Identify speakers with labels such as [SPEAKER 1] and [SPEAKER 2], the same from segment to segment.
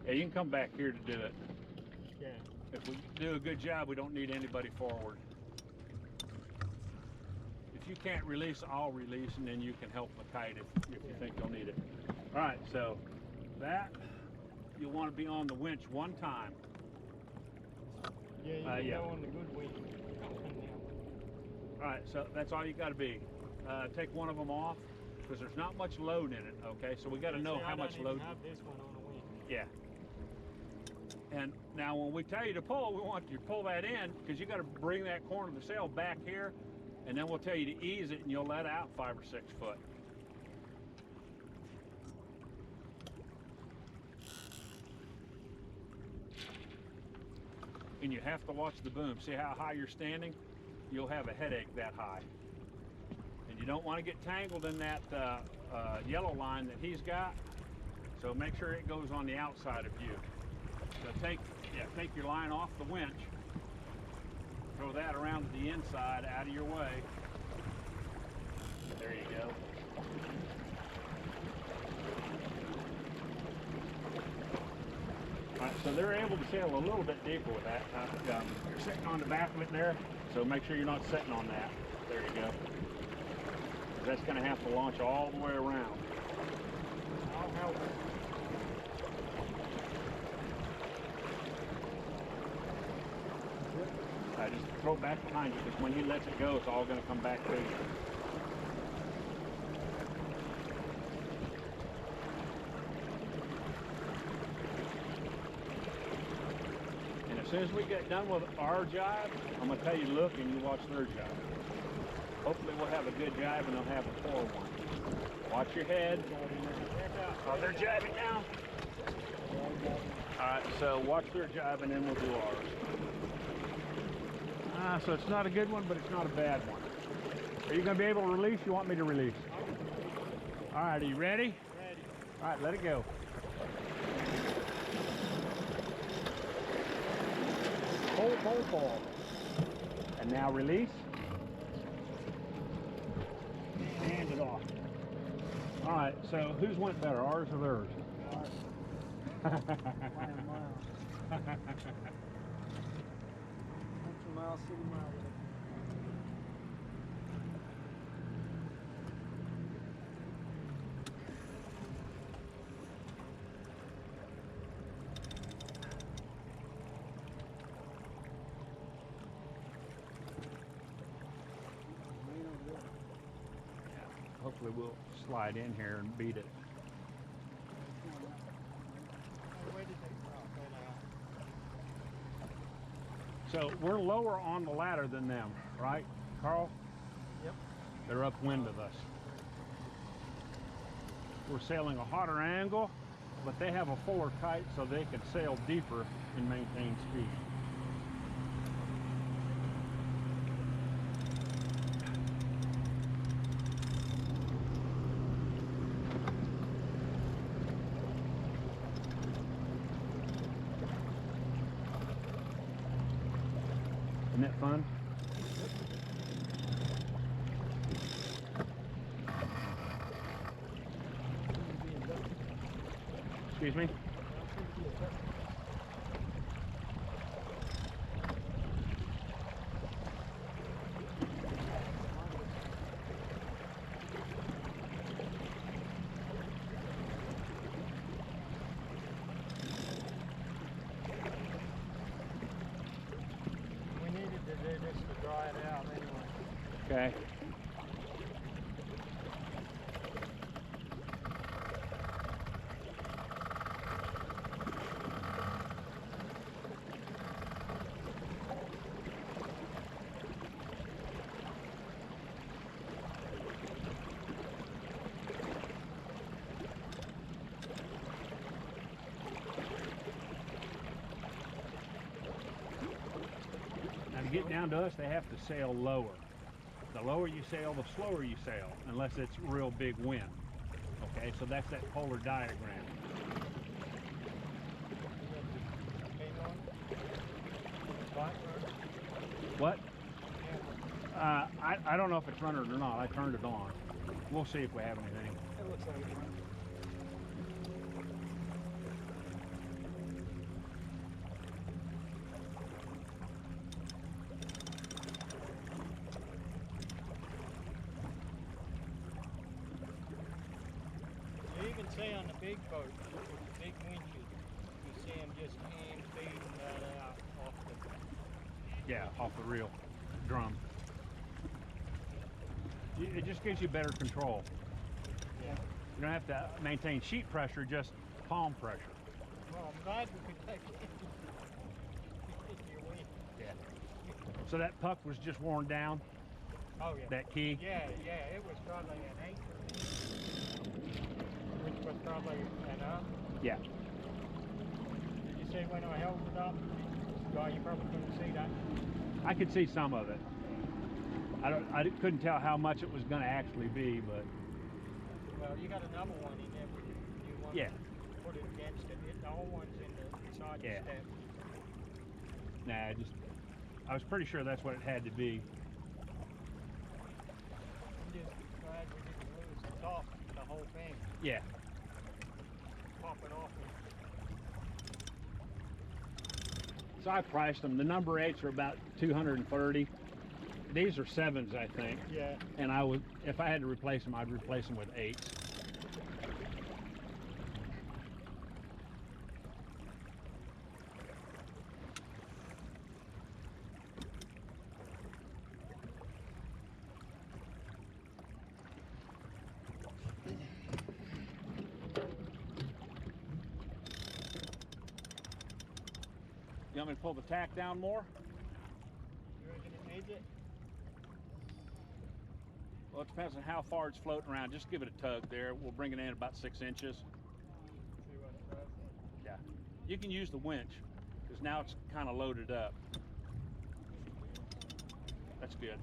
[SPEAKER 1] Yeah, you can come back here to do it.
[SPEAKER 2] Yeah.
[SPEAKER 1] If we do a good job, we don't need anybody forward. If you can't release, I'll release, and then you can help the kite if you think you'll need it. All right, so that you want to be on the winch one time.
[SPEAKER 2] Yeah, you go on the good wind.
[SPEAKER 1] All right, so that's all you got to be. Take one of them off because there's not much load in it. Okay, so we got to know how much load.
[SPEAKER 2] I have this one on the wing.
[SPEAKER 1] Yeah. And now when we tell you to pull, we want you to pull that in because you got to bring that corner of the sail back here, and then we'll tell you to ease it, and you'll let out 5 or 6 foot. And you have to watch the boom. See how high you're standing? You'll have a headache that high. And you don't want to get tangled in that yellow line that he's got. So make sure it goes on the outside of you. So take your line off the winch. Throw that around to the inside, out of your way. There you go. All right, so they're able to sail a little bit deeper with that. You're sitting on the back of it there, so make sure you're not sitting on that. There you go. That's going to have to launch all the way around.
[SPEAKER 2] I'll help it.
[SPEAKER 1] Just throw it back behind you because when he lets it go, it's all going to come back to you. And as soon as we get done with our jibe, I'm going to tell you to look and you watch their jibe. Hopefully we'll have a good jibe and they'll have a poor one. Watch your head. Oh, they're jibing now? All right, so watch their jibe and then we'll do ours. So it's not a good one, but it's not a bad one. Are you going to be able to release? You want me to release? All right, are you ready?
[SPEAKER 2] Ready.
[SPEAKER 1] All right, let it go. Pull. And now release. Hand it off. All right, so whose went better, ours or theirs?
[SPEAKER 2] Ours. Mile, city mile.
[SPEAKER 1] Hopefully we'll slide in here and beat it.
[SPEAKER 2] Where did they go?
[SPEAKER 1] So we're lower on the ladder than them, right, Carl?
[SPEAKER 2] Yep.
[SPEAKER 1] They're upwind of us. We're sailing a hotter angle, but they have a fuller kite so they can sail deeper and maintain speed. Isn't that fun? Excuse me?
[SPEAKER 2] We needed to do this to dry it out anyway.
[SPEAKER 1] Okay. Now to get down to us, they have to sail lower. The lower you sail, the slower you sail, unless it's real big wind. Okay, so that's that polar diagram. What? I don't know if it's running or not. I turned it on. We'll see if we have anything.
[SPEAKER 2] It looks like it's running. see on the big boats, with the big winches, you see them just hand feeding that out off the...
[SPEAKER 1] Yeah, off the reel drum. It just gives you better control.
[SPEAKER 2] Yeah.
[SPEAKER 1] You don't have to maintain sheet pressure, just palm pressure.
[SPEAKER 2] Well, I'm glad we could take it. Your wind.
[SPEAKER 1] Yeah. So that puck was just worn down,
[SPEAKER 2] Oh, yeah.
[SPEAKER 1] that key?
[SPEAKER 2] Yeah, it was probably an 8, which was probably an up.
[SPEAKER 1] Yeah.
[SPEAKER 2] Did you see when I held it up? Well, you probably couldn't see that.
[SPEAKER 1] I could see some of it. I couldn't tell how much it was going to actually be, but
[SPEAKER 2] Well, you got another one in there. You want
[SPEAKER 1] yeah.
[SPEAKER 2] to put it against it. The whole one's in the inside
[SPEAKER 1] Yeah.
[SPEAKER 2] the step.
[SPEAKER 1] Nah, I was pretty sure that's what it had to be.
[SPEAKER 2] I'm just glad we didn't lose the top, the whole thing.
[SPEAKER 1] Yeah.
[SPEAKER 2] Pop it off.
[SPEAKER 1] So I priced them. The number 8s are about 230. These are 7s, I think.
[SPEAKER 2] Yeah.
[SPEAKER 1] And if I had to replace them, I'd replace them with 8s. You want me to pull the tack down more?
[SPEAKER 2] You reckon it needs it?
[SPEAKER 1] Well, it depends on how far it's floating around. Just give it a tug there. We'll bring it in about 6 inches.
[SPEAKER 2] See what it does.
[SPEAKER 1] Yeah. You can use the winch because now it's kind of loaded up. That's good.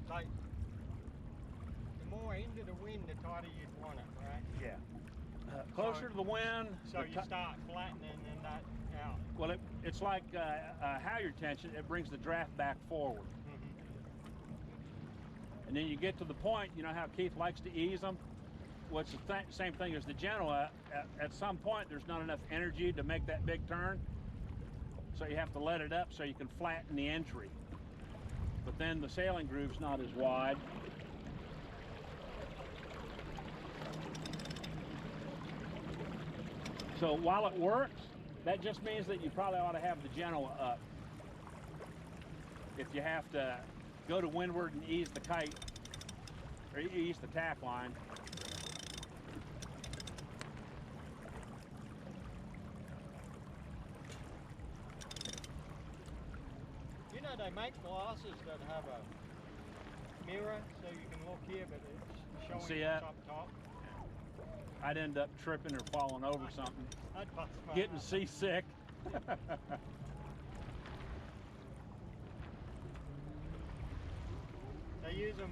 [SPEAKER 2] Like, the more into the wind, the tighter you'd want it, right?
[SPEAKER 1] Yeah. Closer to the wind.
[SPEAKER 2] So you start flattening and that out.
[SPEAKER 1] Well, it's like halyard tension. It brings the draft back forward. And then you get to the point, you know how Keith likes to ease them? Well, it's the same thing as the Genoa. At some point, there's not enough energy to make that big turn. So you have to let it up so you can flatten the entry. But then the sailing groove's not as wide. So while it works, that just means that you probably ought to have the Genoa up. If you have to go to windward and ease the kite, or ease the tack line.
[SPEAKER 2] You know, they make glasses that have a mirror so you can look here, but it's showing
[SPEAKER 1] See
[SPEAKER 2] you
[SPEAKER 1] that?
[SPEAKER 2] up top.
[SPEAKER 1] I'd end up tripping or falling over something,
[SPEAKER 2] I'd bust my
[SPEAKER 1] getting
[SPEAKER 2] nut.
[SPEAKER 1] seasick.
[SPEAKER 2] They use them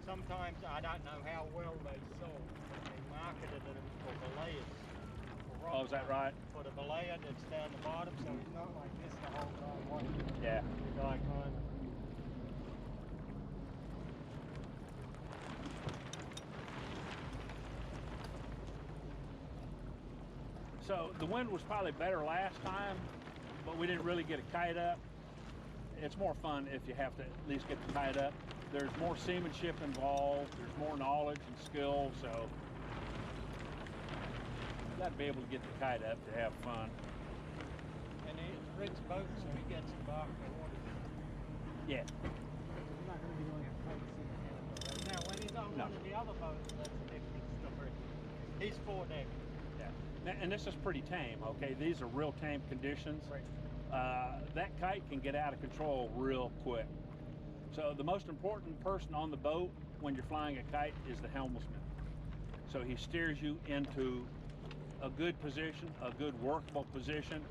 [SPEAKER 2] sometimes. I don't know how well they sold, but they marketed them for belayers. For
[SPEAKER 1] Oh, is that right?
[SPEAKER 2] For the belayer that's down the bottom, so he's not like this the whole time. Watching
[SPEAKER 1] Yeah.
[SPEAKER 2] the guy climbing.
[SPEAKER 1] So the wind was probably better last time, but we didn't really get a kite up. It's more fun if you have to at least get the kite up. There's more seamanship involved, there's more knowledge and skill, so you got to be able to get the kite up to have fun.
[SPEAKER 2] And it's Rick's boat, so he gets the bark in the water.
[SPEAKER 1] Yeah.
[SPEAKER 2] We're not going to be doing a kite scene now. When he's on one of the other boats, that's a different story. He's 4-deck.
[SPEAKER 1] And this is pretty tame, okay? These are real tame conditions.
[SPEAKER 2] Right.
[SPEAKER 1] That kite can get out of control real quick. So the most important person on the boat when you're flying a kite is the helmsman. So he steers you into a good position, a good workable position,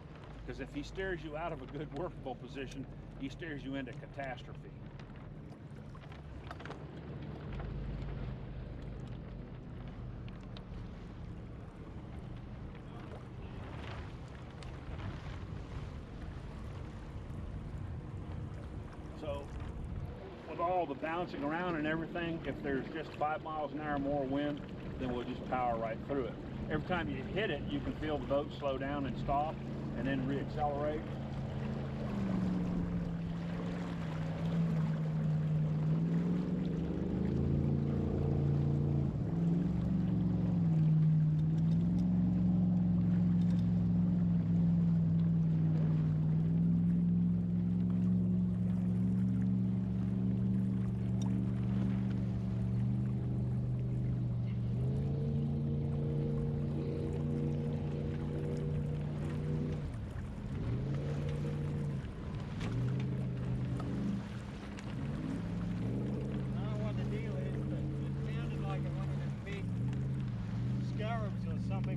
[SPEAKER 1] because if he steers you out of a good workable position, he steers you into catastrophe. So with all the bouncing around and everything, if there's just 5 miles an hour more wind, then we'll just power right through it. Every time you hit it, you can feel the boat slow down and stop and then reaccelerate.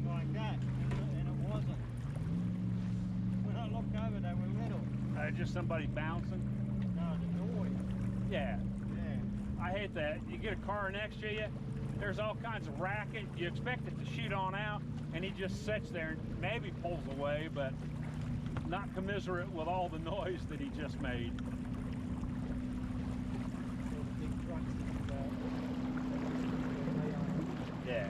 [SPEAKER 2] something like that, and it wasn't. When I looked over, they were little.
[SPEAKER 1] Just somebody bouncing.
[SPEAKER 2] No, the noise.
[SPEAKER 1] Yeah.
[SPEAKER 2] Yeah.
[SPEAKER 1] I hate that. You get a car next to you, there's all kinds of racket. You expect it to shoot on out, and he just sits there and maybe pulls away, but not commiserate with all the noise that he just made. Yeah.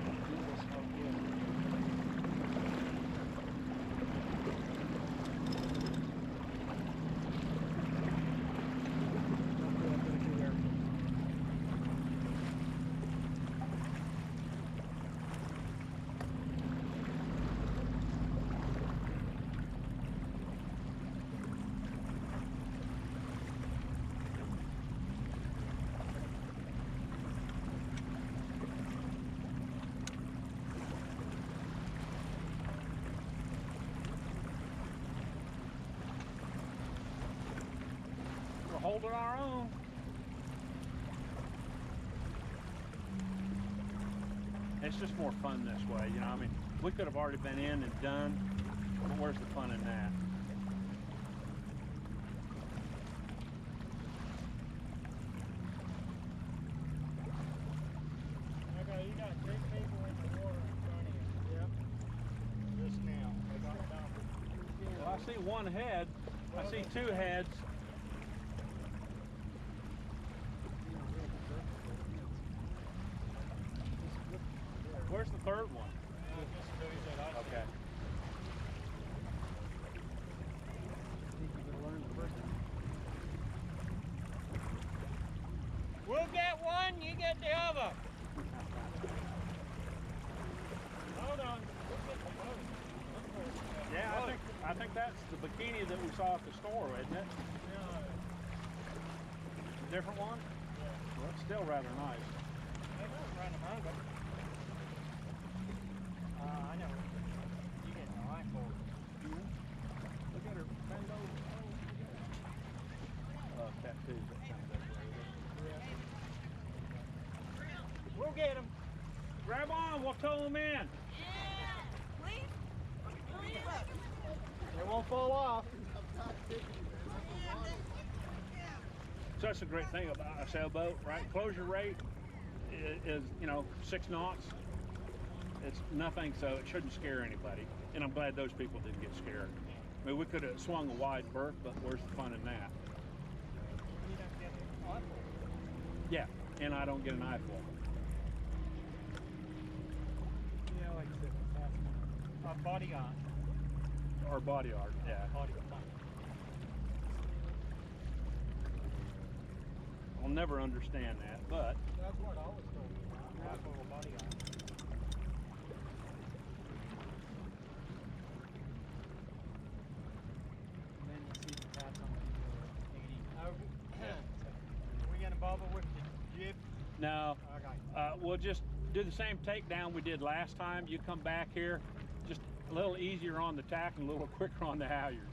[SPEAKER 1] Holding our own. It's just more fun this way, you know. I mean, we could have already been in and done, but where's the fun in that?
[SPEAKER 2] Okay, you got 3 people in the water in front of you. Yep. Just now. They got down.
[SPEAKER 1] Well, I see one head. I see 2 heads. Where's the 3rd one?
[SPEAKER 2] Just 2 that I see.
[SPEAKER 1] Okay.
[SPEAKER 2] We'll get one, you get the other. Hold on. We'll get the boat.
[SPEAKER 1] Yeah, I think that's the bikini that we saw at the store, isn't it?
[SPEAKER 2] Yeah.
[SPEAKER 1] Different one?
[SPEAKER 2] Yeah.
[SPEAKER 1] Well, it's still rather nice.
[SPEAKER 2] They won't run them over. I know. You get the rifle.
[SPEAKER 1] Look at her bend over. Tattoos that kind of
[SPEAKER 2] We'll get them.
[SPEAKER 1] Grab on, we'll tow them in.
[SPEAKER 3] Yeah, please.
[SPEAKER 2] They won't fall off.
[SPEAKER 1] So that's a great thing about a sailboat, right? Closure rate is, you know, 6 knots. It's nothing, so it shouldn't scare anybody. And I'm glad those people didn't get scared. I mean, we could have swung a wide berth, but where's the fun in that?
[SPEAKER 2] You don't get an eyeful.
[SPEAKER 1] Yeah, and I don't get an eyeful.
[SPEAKER 2] Yeah, like I said, that's a body art.
[SPEAKER 1] Or body art, yeah.
[SPEAKER 2] Body art.
[SPEAKER 1] I'll never understand that, but
[SPEAKER 2] That's what I was told about. Rifle or body art. And then you see the pads on the we gonna bother with the jib?
[SPEAKER 1] no.
[SPEAKER 2] Okay.
[SPEAKER 1] We'll just do the same takedown we did last time. You come back here, just a little easier on the tack and a little quicker on the halyards.